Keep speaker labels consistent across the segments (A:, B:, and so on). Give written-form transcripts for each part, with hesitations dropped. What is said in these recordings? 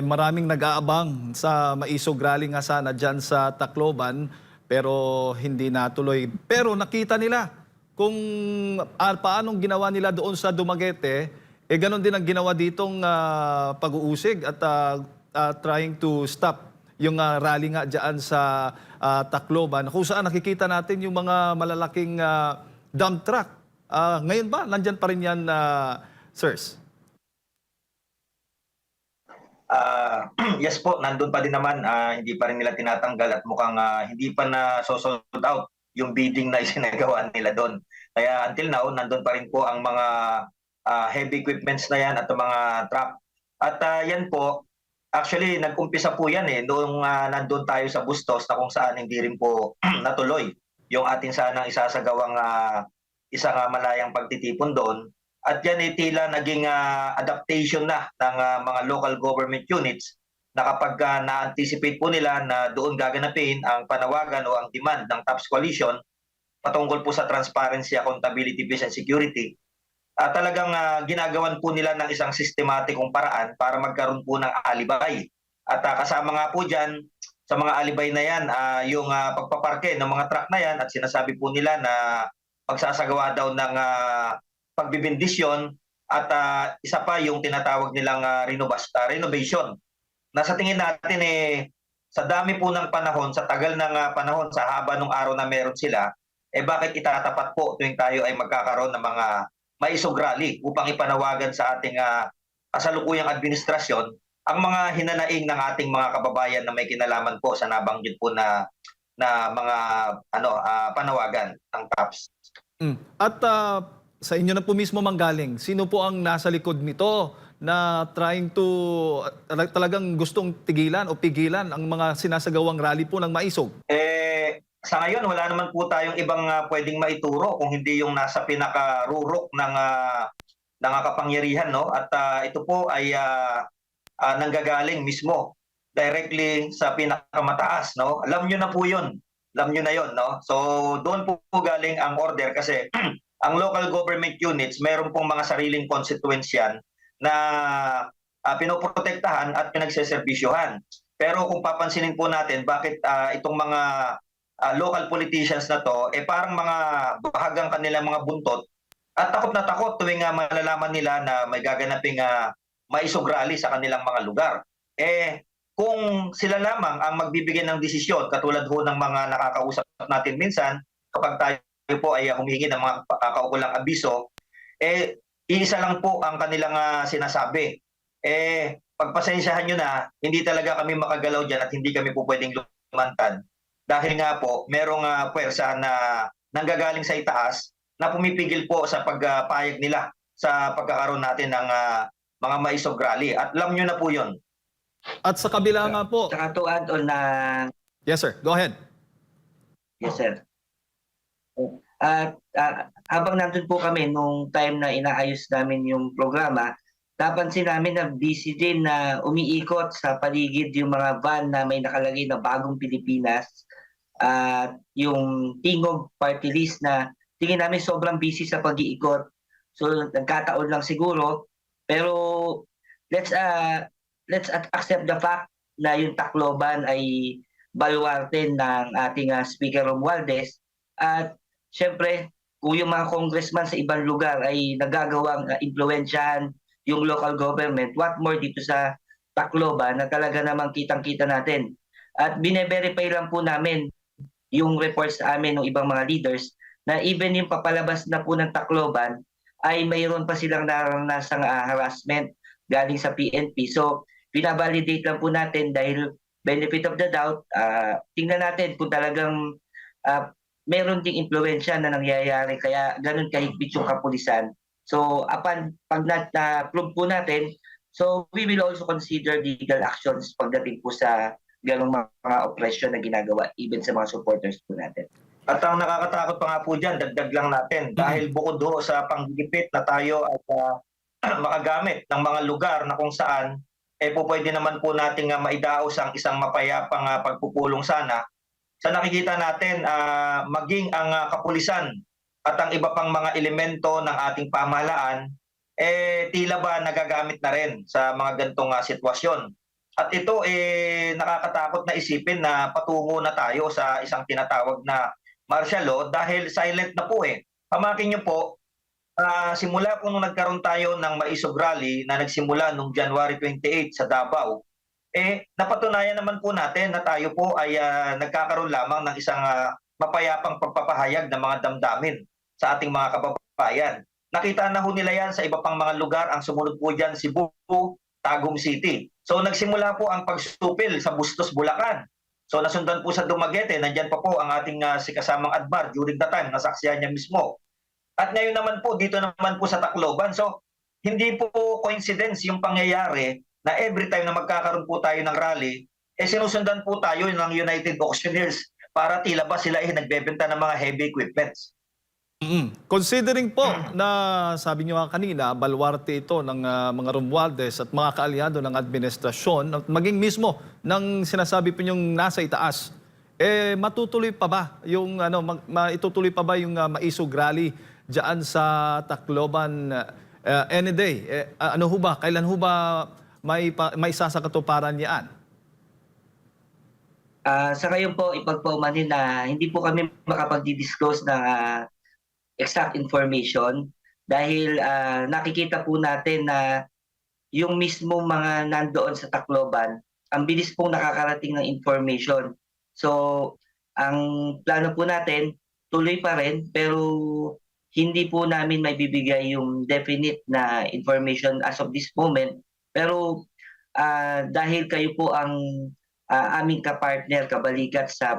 A: Maraming nag-aabang sa Maisog Rally nga sana dyan sa Tacloban pero hindi natuloy. Pero nakita nila kung paanong ginawa nila doon sa Dumaguete, ganon din ang ginawa ditong pag-uusig at trying to stop yung rally nga dyan sa Tacloban kung saan nakikita natin yung mga malalaking dump truck. Ngayon ba, nandyan pa rin yan, sirs?
B: Yes po, nandun pa din naman, hindi pa rin nila tinatanggal at mukhang hindi pa na sold out yung bidding na isinagawa nila doon. Kaya until now, nandun pa rin po ang mga heavy equipments na yan at mga truck. At yan po, actually nag-umpisa po yan noong nandun tayo sa Bustos na kung saan hindi rin po natuloy yung ating sanang isasagawang isang malayang pagtitipon doon. At yan ay tila naging adaptation na ng mga local government units na kapag na-anticipate po nila na doon gaganapin ang panawagan o ang demand ng TAPS Coalition patungkol po sa transparency, accountability, peace and security, talagang ginagawan po nila ng isang sistematikong paraan para magkaroon po ng alibay. At kasama nga po dyan, sa mga alibay na yan, yung pagpaparke ng mga truck na yan at sinasabi po nila na pagsasagawa daw ng pagbibindisyon at isa pa yung tinatawag nilang renovation. Nasa tingin natin sa dami po ng panahon, sa tagal ng panahon, sa haba ng araw na meron sila, bakit itatapat po tuwing tayo ay magkakaroon ng mga Maisog Rally upang ipanawagan sa ating kasalukuyang administrasyon ang mga hinanaing ng ating mga kababayan na may kinalaman po sa nabanggit po na mga panawagan ng TAPS.
A: At sa inyo na po mismo manggaling, sino po ang nasa likod nito na trying to talagang gustong tigilan o pigilan ang mga sinasagawang rally po ng Maisog?
B: Sa ngayon, wala naman po tayong ibang pwedeng maituro kung hindi yung nasa pinakarurok ng kapangyarihan. No? At ito po ay nanggagaling mismo directly sa pinakamataas. No? Alam nyo na po yun. Alam nyo na yun. No? So doon po galing ang order kasi ang local government units, mayroon pong mga sariling constituents yan na pinoprotektahan at pinagseservisyohan. Pero kung papansinin po natin, bakit itong mga local politicians na to, parang mga bahagang kanilang mga buntot at takot na takot tuwing malalaman nila na may gaganaping Maisog Rally sa kanilang mga lugar. Kung sila lamang ang magbibigay ng desisyon, katulad ho ng mga nakakausap natin minsan, kapag tayo po ay humihingi ng mga kaukulang abiso, iisa lang po ang kanilang sinasabi. Pagpasensyahan nyo na, hindi talaga kami makagalaw dyan at hindi kami po pwedeng lumantad. Dahil nga po, merong puwersa na nanggagaling sa itaas na pumipigil po sa pagpayag nila sa pagkakaroon natin ng mga Maisog Rally. At alam nyo na po yun.
A: At sa kabila nga po...
C: Saka to add on na...
A: Yes, sir. Go ahead.
C: Yes, sir. At habang nandun po kami nung time na inaayos namin yung programa, napansin namin na busy din na umiikot sa paligid yung mga van na may nakalagay na Bagong Pilipinas at yung Tingog Party List na tingin namin sobrang busy sa pag-iikot. So nagkataon lang siguro, pero let's accept the fact na yung Tacloban ay baluarte ng ating Speaker Romualdez. At siyempre, kung yung mga congressman sa ibang lugar ay nagagawang impluwensyahan yung local government, what more dito sa Tacloban na talaga namang kitang-kita natin. At bine-verify lang po namin yung reports sa amin ng ibang mga leaders na even yung papalabas na po ng Tacloban ay mayroon pa silang naranasang harassment galing sa PNP. So, pinabalidate lang po natin dahil benefit of the doubt, tingnan natin kung talagang meron ding impluwensya na nangyayari kaya ganun kahigpit yung kapulisan. So pag na-prove po natin, so we will also consider legal actions pagdating po sa ganung mga operasyon na ginagawa even sa mga supporters po natin.
B: At ang nakakatakot pa nga po dyan, dagdag lang natin, dahil bukod do sa panggigipit na tayo at makagamit ng mga lugar na kung saan po pwede naman po nating maidaos ang isang mapayapang pagpupulong sana. Sa nakikita natin, maging ang kapulisan at ang iba pang mga elemento ng ating pamahalaan, tila ba nagagamit na rin sa mga gantong sitwasyon. At ito nakakatakot na isipin na patungo na tayo sa isang tinatawag na martial law dahil silent na po eh. Pamakin niyo po, simula po nung nagkaroon tayo ng Maisog Rally na nagsimula nung January 28 sa Davao, napatunayan naman po natin na tayo po ay nagkakaroon lamang ng isang mapayapang pagpapahayag ng mga damdamin sa ating mga kababayan. Nakita na ho nila yan sa iba pang mga lugar. Ang sumunod po dyan, Cebu, Tagum City. So nagsimula po ang pagsupil sa Bustos, Bulacan. So nasundan po sa Dumaguete, nandyan pa po ang ating si kasamang Admar during the time, nasaksihan niya mismo. At ngayon naman po, dito naman po sa Tacloban. So hindi po coincidence yung pangyayari na every time na magkakaroon po tayo ng rally, sinusundan po tayo ng United Auctioneers para tila ba sila nagbebenta ng mga heavy equipments.
A: Considering po na sabi niyo nga kanina, baluarte ito ng mga Romualdez at mga kaalyado ng administrasyon, at maging mismo ng sinasabi po niyong nasa itaas, matutuloy pa ba yung maitutuloy pa ba yung Maisog Rally diyan sa Tacloban any day? Ano ho ba? Kailan ho ba may sasakatuparan niyan?
C: Sa ngayon po, ipagpaumanin na hindi po kami makapag-disclose ng exact information dahil nakikita po natin na yung mismo mga nandoon sa Tacloban, ang bilis pong nakakarating ng information. So, ang plano po natin, tuloy pa rin, pero hindi po namin may bibigay yung definite na information as of this moment. Pero dahil kayo po ang aming kapartner, kabalikat sa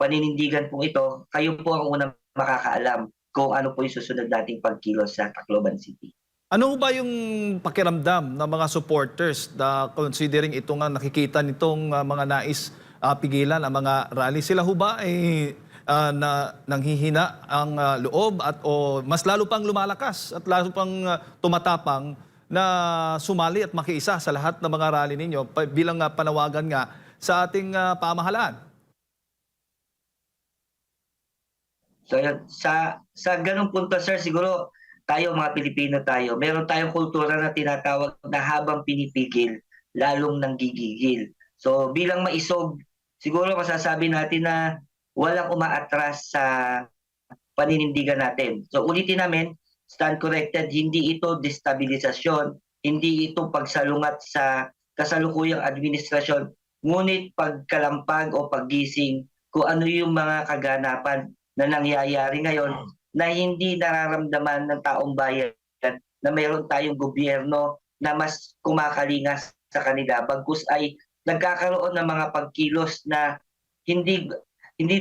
C: paninindigan po ito, kayo po ang unang makakaalam kung ano po yung susunod nating pagkilos sa Tacloban City.
A: Ano ba yung pakiramdam ng mga supporters na considering ito nga nakikita nitong mga nais pigilan ang mga rally? Sila ho ba nanghihina ang loob at mas lalo pang lumalakas at lalo pang tumatapang na sumali at makiisa sa lahat ng mga rally ninyo bilang panawagan nga sa ating pamahalaan?
C: So sa ganung punto, sir, siguro tayo mga Pilipino tayo, meron tayong kultura na tinatawag na habang pinipigil, lalong nanggigigil. So bilang Maisog, siguro masasabi natin na walang umaatras sa paninindigan natin. So ulitin namin, stand corrected, hindi ito destabilisasyon, hindi ito pagsalungat sa kasalukuyang administrasyon, ngunit pagkalampag o paggising kung ano yung mga kaganapan na nangyayari ngayon na hindi nararamdaman ng taong bayan na mayroon tayong gobyerno na mas kumakalingas sa kanila, bagkus ay nagkakaroon ng mga pagkilos na hindi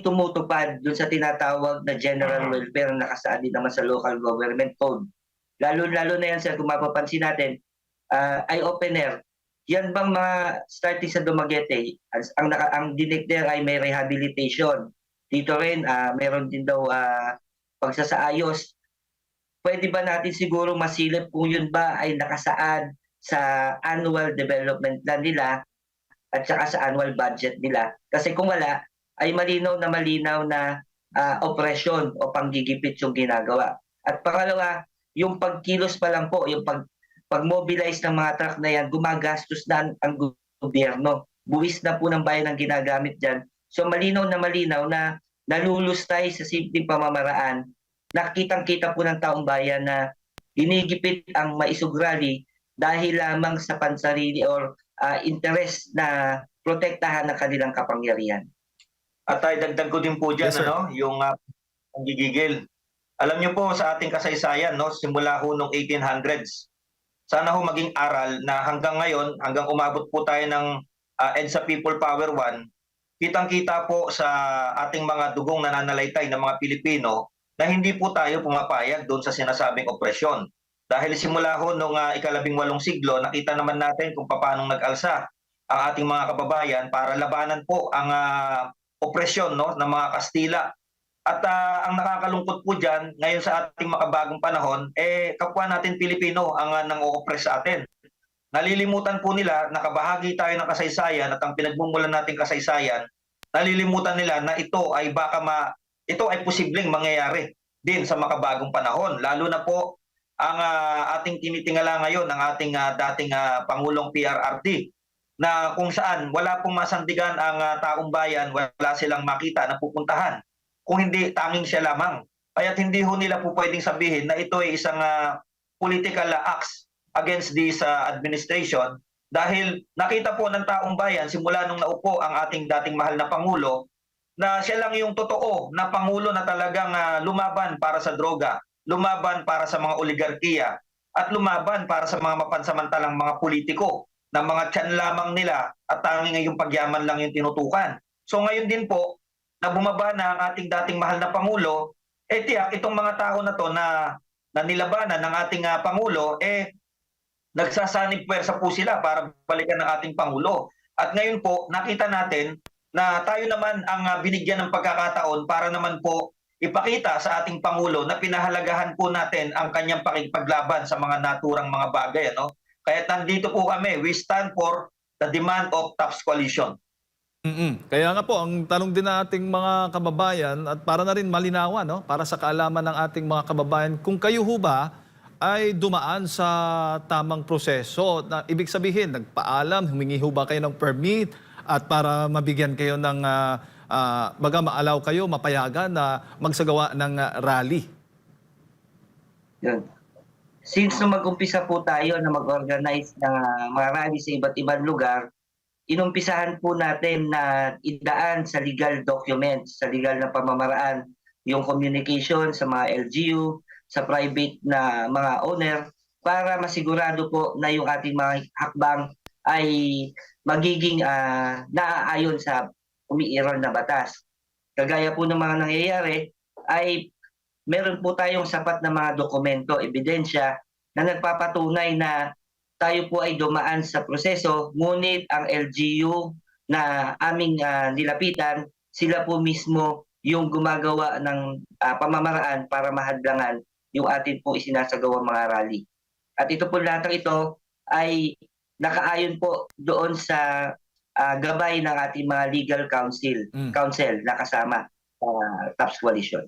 C: tumutupad dun sa tinatawag na general welfare na nakasaad din naman sa local government code. Lalo na yan, sir, kung mapapansin natin, eye-opener, yan bang mga starting sa Dumaguete, ang dineclare ay may rehabilitation. Dito rin, meron din daw pagsasaayos. Pwede ba natin siguro masilip kung yun ba ay nakasaad sa annual development plan nila at saka sa annual budget nila? Kasi kung wala, ay malinaw na operasyon o panggigipit yung ginagawa. At pangalawa, yung pagkilos pa lang po, yung pag-mobilize ng mga truck na yan, gumagastos na ang gobyerno. Buwis na po ng bayan ang ginagamit dyan. So malinaw na nalulustay sa simpleng pamamaraan. Nakitang-kita po ng taong bayan na ginigipit ang Maisog Rally dahil lamang sa pansarili or interest na protektahan ng kanilang kapangyarihan.
B: At dagdag ko din po dyan,
A: Yes, sir.
B: yung panggigigil. Alam niyo po sa ating kasaysayan, simula ho noong 1800s, sana ho maging aral na hanggang ngayon, hanggang umabot po tayo ng EDSA People Power 1, kitang-kita po sa ating mga dugong nananalaytay ng mga Pilipino na hindi po tayo pumapayag doon sa sinasabing opresyon. Dahil simula ho noong ika-18 siglo, nakita naman natin kung paano nag-alsa ang ating mga kababayan para labanan po ang opresyon ng mga Kastila. At ang nakakalungkot po dyan, ngayon sa ating makabagong panahon, kapwa natin Pilipino ang nang-o-oppress sa atin. Nalilimutan po nila, nakabahagi tayo ng kasaysayan at ang pinagmumulan nating kasaysayan, nalilimutan nila na ito ay posibleng mangyayari din sa makabagong panahon. Lalo na po ang ating tinitingala ngayon, ang ating dating Pangulong PRRD na kung saan wala pong masandigan ang taong bayan, wala silang makita na pupuntahan. Kung hindi, tanging siya lamang. Kaya't hindi ho nila po pwedeng sabihin na ito ay isang political acts against this administration dahil nakita po ng taong bayan simula nung naupo ang ating dating mahal na Pangulo na siya lang yung totoo na Pangulo na talagang lumaban para sa droga, lumaban para sa mga oligarkiya, at lumaban para sa mga mapansamantalang mga politiko na mga tiyan lamang nila at tanging yung pagyaman lang yung tinutukan. So ngayon din po, na bumaba na ang ating dating mahal na Pangulo, tiyak itong mga tao na to na nilabanan ng ating Pangulo, nagsasanib puwersa po sila para balikan ng ating Pangulo. At ngayon po, nakita natin na tayo naman ang binigyan ng pagkakataon para naman po ipakita sa ating Pangulo na pinahalagahan po natin ang kanyang pakikipaglaban sa mga naturang mga bagay. Ano? Kaya nandito po kami, we stand for the demand of TAPS Coalition.
A: Kaya nga po, ang tanong din ng ating mga kababayan at para na rin malinawan, no? Para sa kaalaman ng ating mga kababayan, kung kayo ho ba ay dumaan sa tamang proseso, na ibig sabihin, nagpaalam, humingi ho ba kayo ng permit at para mabigyan kayo ng, baga maalaw kayo, mapayagan na magsagawa ng rally?
C: Yun. Since nung mag-umpisa po tayo na mag-organize ng mga rally sa iba't ibang lugar, inumpisahan po natin na idaan sa legal documents, sa legal na pamamaraan, yung communication sa mga LGU, sa private na mga owner, para masigurado po na yung ating mga hakbang ay magiging naaayon sa umiiral na batas. Kagaya po ng mga nangyayari, ay meron po tayong sapat na mga dokumento, ebidensya, na nagpapatunay na tayo po ay dumaan sa proseso, ngunit ang LGU na aming nilapitan, sila po mismo yung gumagawa ng pamamaraan para mahadlangan yung atin po isinasagawang mga rally. At ito po lahat ng ito ay nakaayon po doon sa gabay ng ating mga legal counsel na kasama TAPS Coalition.